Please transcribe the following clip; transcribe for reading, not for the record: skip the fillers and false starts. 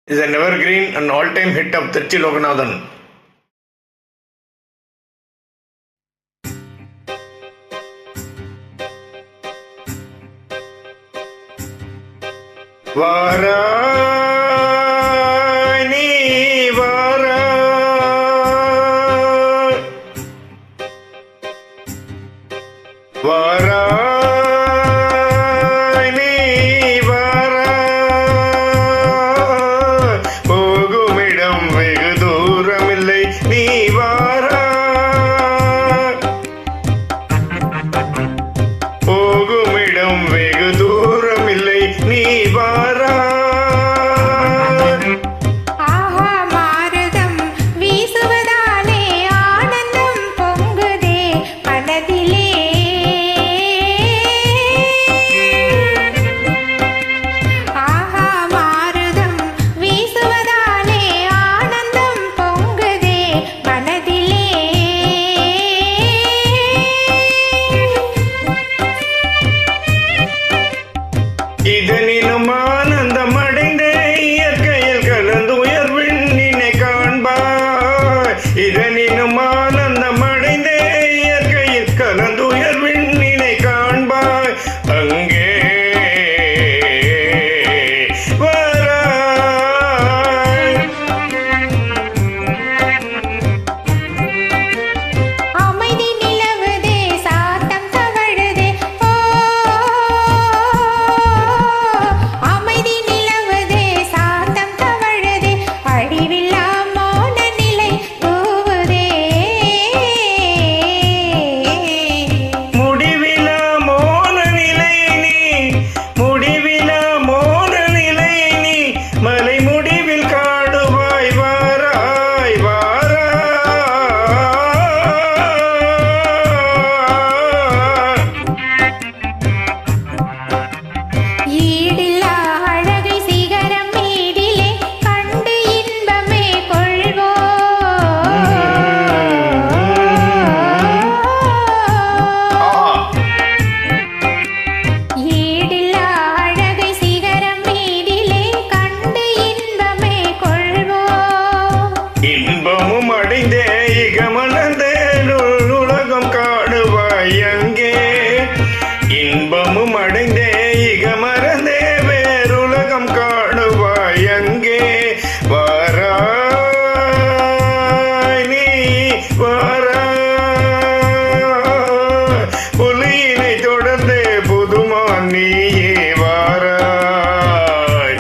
is an evergreen and all-time hit of Tirchi Loganathan. போகுமிடம் வெகு தூரமில்லை நீ வாரா, போகுமிடம் வெகு தூரமில்லை நீ வாரா. இதனினும் ஆனந்தம் அடைந்தே இயற்கையில் கலந்து உயர்வினை காண்பாய். இதனினும் ஆனந்தம் அடைந்தே இயற்கையில் கலந்து உயர்வினை காண்பாய். அங்கே இன்பமும் அடைந்தே இகமனந்தே உலகம் காடுவாய். அங்கே இன்பமும் அடைந்தே இகமறந்தே வேறுலகம் காடுவாய். அங்கே வாராய் நீ வாராய், புலியினை தொடர்ந்தே புதுமான் நீயே வாராய்.